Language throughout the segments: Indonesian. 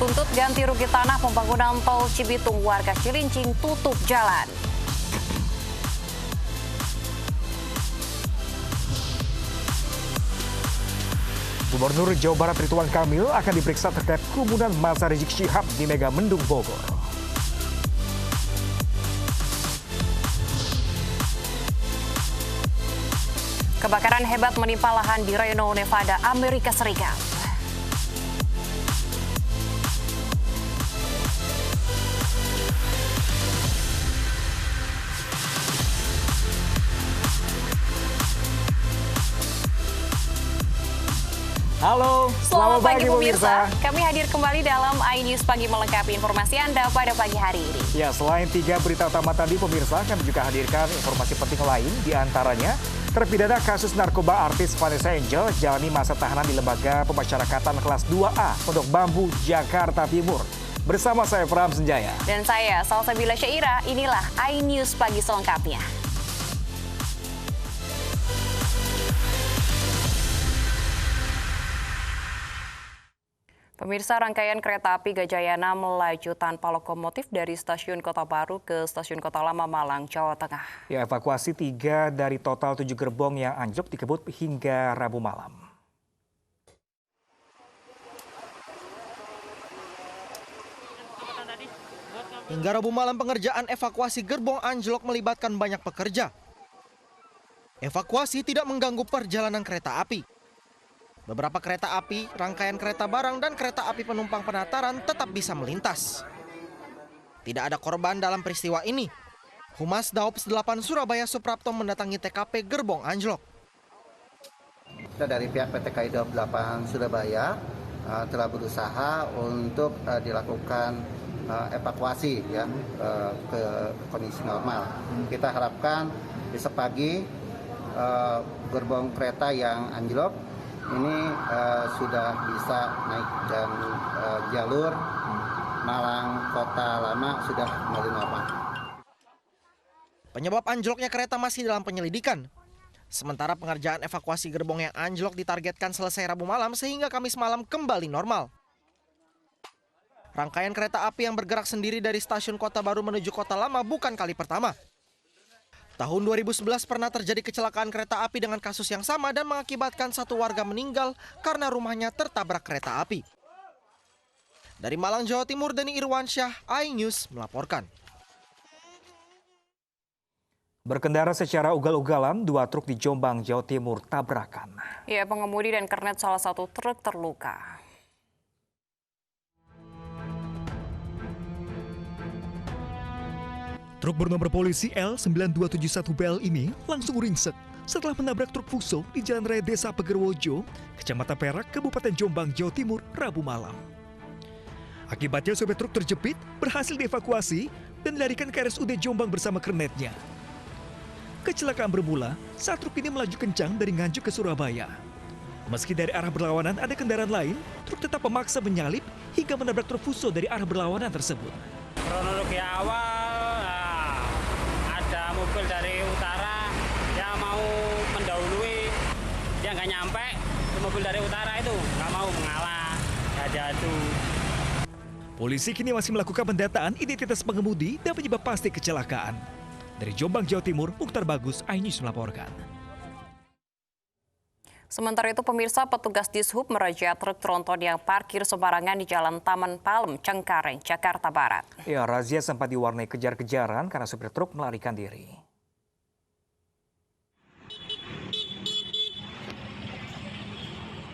Tuntut ganti rugi tanah pembangunan tol Cibitung, warga Cilincing tutup jalan. Gubernur Jawa Barat Ridwan Kamil akan diperiksa terkait kerumunan massa Rizik Syihab di Megamendung Bogor. Kebakaran hebat menimpa lahan di Reno, Nevada, Amerika Serikat. Halo, Selamat pagi pemirsa. Kami hadir kembali dalam iNews Pagi melengkapi informasi Anda pada pagi hari ini. Ya, selain 3 berita utama tadi pemirsa, kami juga hadirkan informasi penting lain, di antaranya terpidana kasus narkoba artis Vanessa Angel jalani masa tahanan di Lembaga Pemasyarakatan kelas 2A Pondok Bambu, Jakarta Timur. Bersama saya Pram Senjaya. Dan saya Salsabila Syaira, inilah iNews Pagi selengkapnya. Pemirsa, rangkaian kereta api Gajayana melaju tanpa lokomotif dari Stasiun Kota Baru ke Stasiun Kota Lama Malang, Jawa Tengah. Ya, evakuasi 3 dari total 7 gerbong yang anjlok dikebut hingga Rabu malam. Hingga Rabu malam pengerjaan evakuasi gerbong anjlok melibatkan banyak pekerja. Evakuasi tidak mengganggu perjalanan kereta api. Beberapa kereta api, rangkaian kereta barang, dan kereta api penumpang penataran tetap bisa melintas. Tidak ada korban dalam peristiwa ini. Humas Daops 8 Surabaya Suprapto mendatangi TKP gerbong anjlok. Kita dari pihak PT KAI Daops 8 Surabaya telah berusaha untuk dilakukan evakuasi ya ke kondisi normal. Kita harapkan besok pagi gerbong kereta yang anjlok ini sudah bisa naik dan jalur Malang Kota Lama sudah kembali normal. Penyebab anjloknya kereta masih dalam penyelidikan. Sementara pengerjaan evakuasi gerbong yang anjlok ditargetkan selesai Rabu malam sehingga Kamis malam kembali normal. Rangkaian kereta api yang bergerak sendiri dari Stasiun Kota Baru menuju Kota Lama bukan kali pertama. Tahun 2011 pernah terjadi kecelakaan kereta api dengan kasus yang sama dan mengakibatkan 1 warga meninggal karena rumahnya tertabrak kereta api. Dari Malang, Jawa Timur, Denny Irwansyah, iNews melaporkan. Berkendara secara ugal-ugalan, 2 truk di Jombang, Jawa Timur tabrakan. Ya, pengemudi dan kernet salah satu truk terluka. Truk bernomor polisi L9271BL ini langsung ringsek setelah menabrak truk Fuso di Jalan Raya Desa Pegerwojo, Kecamatan Perak, Kabupaten Jombang, Jawa Timur, Rabu malam. Akibatnya sopir truk terjepit, berhasil dievakuasi dan dilarikan ke RSUD Jombang bersama kernetnya. Kecelakaan bermula saat truk ini melaju kencang dari Nganjuk ke Surabaya. Meski dari arah berlawanan ada kendaraan lain, truk tetap memaksa menyalip hingga menabrak truk Fuso dari arah berlawanan tersebut. Kronologi awal, ada mobil dari utara yang mau mendahului, dia nggak nyampe, mobil dari utara itu nggak mau mengalah, nggak jatuh. Polisi kini masih melakukan pendataan identitas pengemudi dan penyebab pasti kecelakaan. Dari Jombang, Jawa Timur, Mukhtar Bagus, iNews melaporkan. Sementara itu pemirsa, petugas Dishub merazia truk tronton yang parkir sembarangan di Jalan Taman Palem, Cengkareng, Jakarta Barat. Ya, razia sempat diwarnai kejar-kejaran karena supir truk melarikan diri.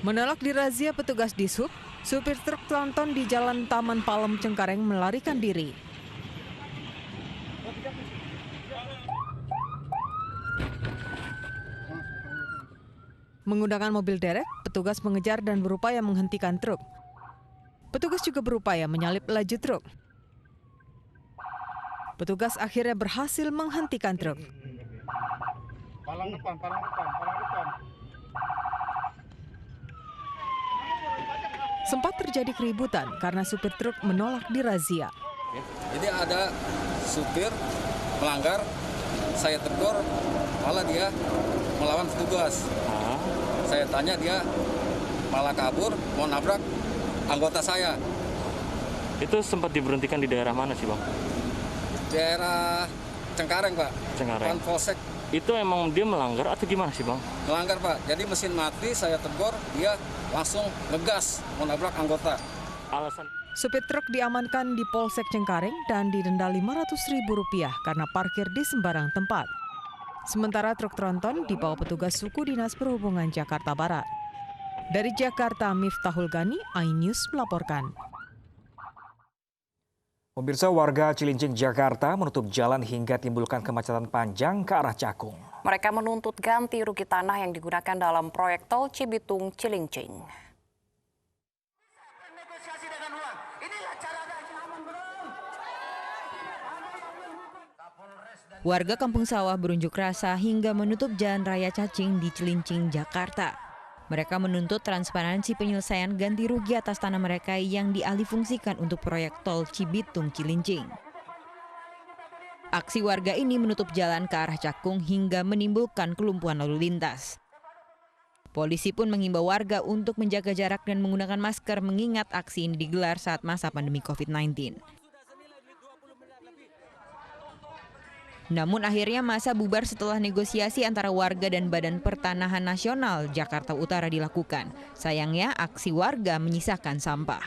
Menolak dirazia petugas Dishub, supir truk tronton di Jalan Taman Palem, Cengkareng melarikan diri. Menggunakan mobil derek, petugas mengejar dan berupaya menghentikan truk. Petugas juga berupaya menyalip laju truk. Petugas akhirnya berhasil menghentikan truk. Palang depan. Sempat terjadi keributan karena supir truk menolak dirazia. Jadi ada supir melanggar, saya tegur, malah dia melawan petugas. Saya tanya, dia malah kabur, mau nabrak anggota saya. Itu sempat diberhentikan di daerah mana sih, Bang? Daerah Cengkareng, Pak. Cengkareng. Polsek. Itu emang dia melanggar atau gimana sih, Bang? Melanggar, Pak. Jadi mesin mati, saya tegur, dia langsung ngegas menabrak anggota. Alasan Supir truk diamankan di Polsek Cengkareng dan didenda Rp500.000 karena parkir di sembarang tempat. Sementara truk tronton dibawa petugas suku Dinas Perhubungan Jakarta Barat. Dari Jakarta, Miftahul Gani, iNews melaporkan. Pemirsa, warga Cilincing, Jakarta menutup jalan hingga timbulkan kemacetan panjang ke arah Cakung. Mereka menuntut ganti rugi tanah yang digunakan dalam proyek tol Cibitung Cilincing. Warga Kampung Sawah berunjuk rasa hingga menutup Jalan Raya Cacing di Cilincing, Jakarta. Mereka menuntut transparansi penyelesaian ganti rugi atas tanah mereka yang dialihfungsikan untuk proyek tol Cibitung Cilincing. Aksi warga ini menutup jalan ke arah Cakung hingga menimbulkan kelumpuhan lalu lintas. Polisi pun mengimbau warga untuk menjaga jarak dan menggunakan masker mengingat aksi ini digelar saat masa pandemi COVID-19. Namun akhirnya masa bubar setelah negosiasi antara warga dan Badan Pertanahan Nasional Jakarta Utara dilakukan. Sayangnya aksi warga menyisakan sampah.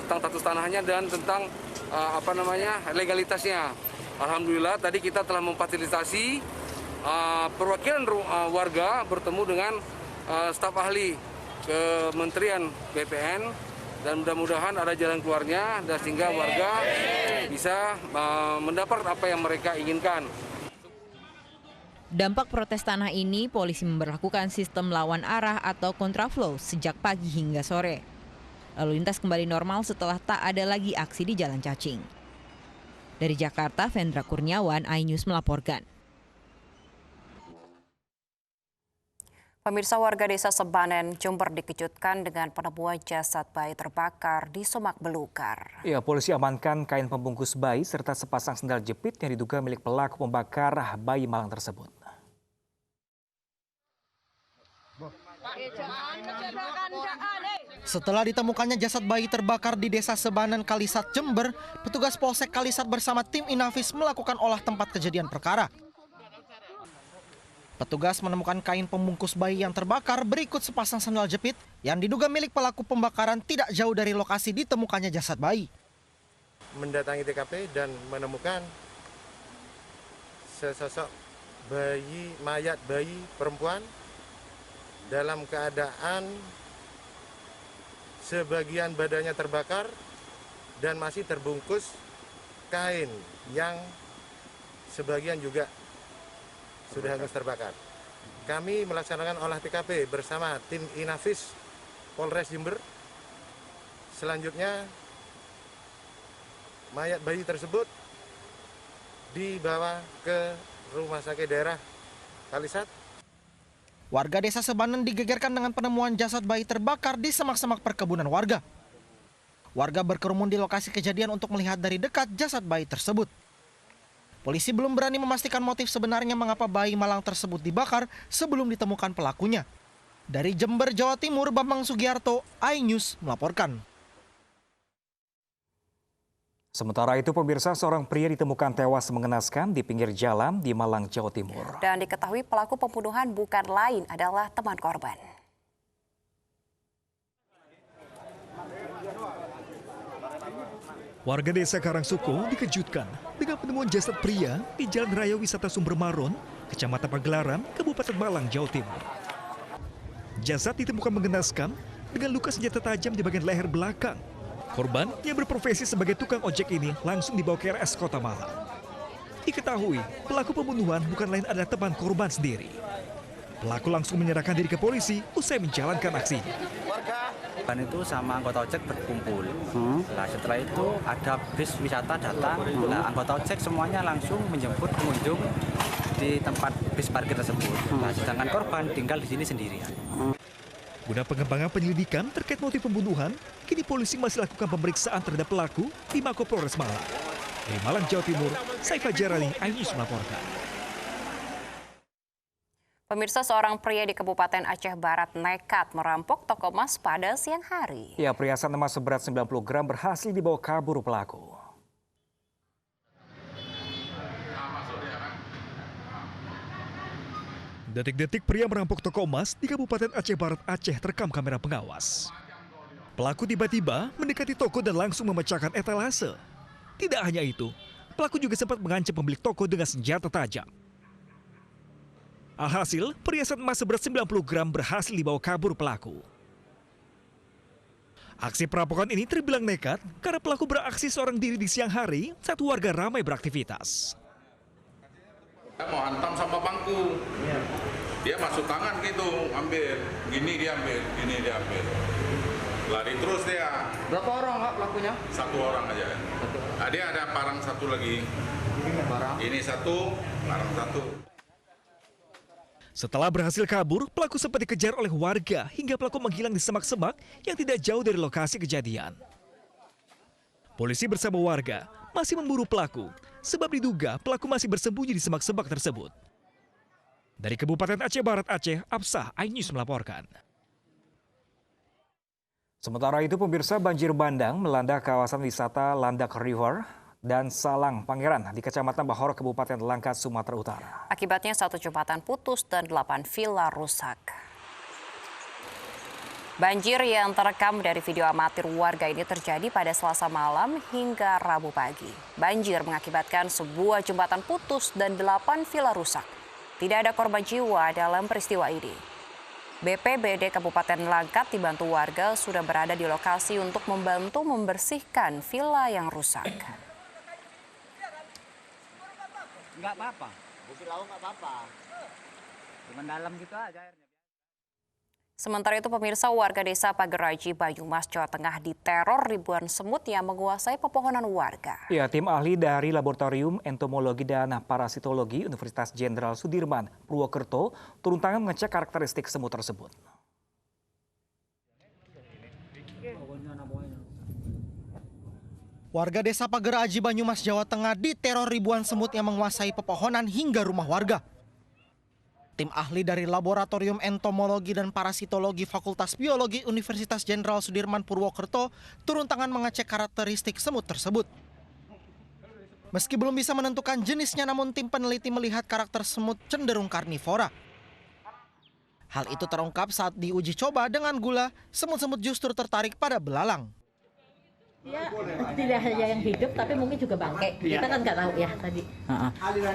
Tentang status tanahnya dan tentang legalitasnya. Alhamdulillah tadi kita telah memfasilitasi perwakilan warga bertemu dengan staf ahli Kementerian BPN. Dan mudah-mudahan ada jalan keluarnya dan sehingga warga bisa mendapat apa yang mereka inginkan. Dampak protes tanah ini, polisi memberlakukan sistem lawan arah atau kontraflow sejak pagi hingga sore. Lalu lintas kembali normal setelah tak ada lagi aksi di Jalan Cacing. Dari Jakarta, Vendra Kurniawan, iNews melaporkan. Pemirsa, warga desa Sebanen, Jember dikejutkan dengan penemuan jasad bayi terbakar di Semak Belukar. Ya, polisi amankan kain pembungkus bayi serta sepasang sendal jepit yang diduga milik pelaku pembakar bayi malang tersebut. Setelah ditemukannya jasad bayi terbakar di desa Sebanen, Kalisat, Jember, petugas Polsek Kalisat bersama tim Inafis melakukan olah tempat kejadian perkara. Petugas menemukan kain pembungkus bayi yang terbakar berikut sepasang sandal jepit yang diduga milik pelaku pembakaran tidak jauh dari lokasi ditemukannya jasad bayi. Mendatangi TKP dan menemukan sesosok bayi, mayat bayi perempuan dalam keadaan sebagian badannya terbakar dan masih terbungkus kain yang sebagian juga sudah hangus terbakar. Kami melaksanakan olah TKP bersama tim Inafis Polres Jember. Selanjutnya mayat bayi tersebut dibawa ke rumah sakit daerah Kalisat. Warga desa Sebanen digegerkan dengan penemuan jasad bayi terbakar di semak-semak perkebunan warga. Warga berkerumun di lokasi kejadian untuk melihat dari dekat jasad bayi tersebut. Polisi belum berani memastikan motif sebenarnya mengapa bayi malang tersebut dibakar sebelum ditemukan pelakunya. Dari Jember, Jawa Timur, Bambang Sugiarto, iNews melaporkan. Sementara itu, pemirsa, seorang pria ditemukan tewas mengenaskan di pinggir jalan di Malang, Jawa Timur. Dan diketahui pelaku pembunuhan bukan lain adalah teman korban. Warga desa Karangsuko dikejutkan dengan penemuan jasad pria di Jalan Raya Wisata Sumber Maron, Kecamatan Pagelaran, Kabupaten Malang, Jawa Timur. Jasad ditemukan mengenaskan dengan luka senjata tajam di bagian leher belakang. Korban yang berprofesi sebagai tukang ojek ini langsung dibawa ke RS Kota Malang. Diketahui pelaku pembunuhan bukan lain adalah teman korban sendiri. Pelaku langsung menyerahkan diri ke polisi usai menjalankan aksinya. Korban itu sama anggota ojek berkumpul. Nah, setelah itu ada bis wisata datang. Nah, anggota ojek semuanya langsung menjemput pengunjung di tempat bis parkir tersebut. Nah, sedangkan korban tinggal di sini sendirian. Guna pengembangan penyelidikan terkait motif pembunuhan, kini polisi masih lakukan pemeriksaan terhadap pelaku di Mako Polres Malang. Dari Malang, Jawa Timur, Saifah Jarali, iNews melaporkan. Pemirsa, seorang pria di Kabupaten Aceh Barat nekat merampok toko emas pada siang hari. Ya, perhiasan emas seberat 90 gram berhasil dibawa kabur pelaku. Detik-detik pria merampok toko emas di Kabupaten Aceh Barat Aceh terekam kamera pengawas. Pelaku tiba-tiba mendekati toko dan langsung memecahkan etalase. Tidak hanya itu, pelaku juga sempat mengancam pemilik toko dengan senjata tajam. Alhasil, perhiasan emas seberat 90 gram berhasil dibawa kabur pelaku. Aksi perampokan ini terbilang nekat karena pelaku beraksi seorang diri di siang hari saat warga ramai beraktivitas. Mau hantam sama bangku, dia masuk tangan gitu, ambil, gini dia ambil, gini dia ambil. Lari terus dia. Berapa orang Pak pelakunya? Satu orang aja. Nah, dia ada parang satu lagi. Ini satu, parang satu. Setelah berhasil kabur, pelaku sempat dikejar oleh warga hingga pelaku menghilang di semak-semak yang tidak jauh dari lokasi kejadian. Polisi bersama warga masih memburu pelaku sebab diduga pelaku masih bersembunyi di semak-semak tersebut. Dari Kabupaten Aceh Barat Aceh, Absah iNews melaporkan. Sementara itu, pemirsa, banjir bandang melanda kawasan wisata Landak River dan Salang Pangeran di Kecamatan Bahor, Kabupaten Langkat, Sumatera Utara. Akibatnya 1 jembatan putus dan 8 villa rusak. Banjir yang terekam dari video amatir warga ini terjadi pada Selasa malam hingga Rabu pagi. Banjir mengakibatkan sebuah jembatan putus dan 8 villa rusak. Tidak ada korban jiwa dalam peristiwa ini. BPBD Kabupaten Langkat dibantu warga sudah berada di lokasi untuk membantu membersihkan villa yang rusak. Enggak apa-apa. Bukit laut enggak apa-apa. Cuma dalam gitu aja airnya. Sementara itu, pemirsa, warga desa Pageraji, Banyumas, Jawa Tengah diteror ribuan semut yang menguasai pepohonan warga. Ya, tim ahli dari Laboratorium Entomologi dan Parasitologi Universitas Jenderal Sudirman, Purwokerto, turun tangan mengecek karakteristik semut tersebut. Warga desa Pageraji, Banyumas, Jawa Tengah diteror ribuan semut yang menguasai pepohonan hingga rumah warga. Tim ahli dari Laboratorium Entomologi dan Parasitologi Fakultas Biologi Universitas Jenderal Sudirman Purwokerto turun tangan mengecek karakteristik semut tersebut. Meski belum bisa menentukan jenisnya, namun tim peneliti melihat karakter semut cenderung karnivora. Hal itu terungkap saat diuji coba dengan gula, semut-semut justru tertarik pada belalang. Dia tidak hanya yang hidup, tapi mungkin juga bangkai. Kita kan nggak tahu ya tadi.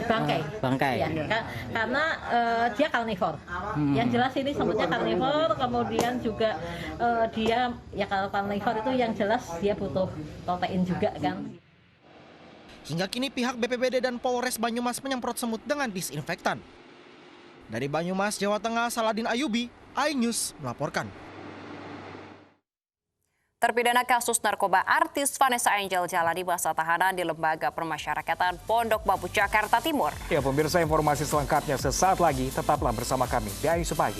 Bangkai. Ya, karena dia karnivor. Yang jelas ini semutnya karnivor, kemudian juga dia ya kalau karnivor itu yang jelas dia butuh protein juga kan. Hingga kini pihak BPBD dan Polres Banyumas menyemprot semut dengan disinfektan. Dari Banyumas, Jawa Tengah, Saladin Ayubi, iNews melaporkan. Terpidana kasus narkoba artis Vanessa Angel jalani masa tahanan di Lembaga Permasyarakatan Pondok Bambu, Jakarta Timur. Ya, pemirsa, informasi selengkapnya sesaat lagi. Tetaplah bersama kami di iNews Pagi.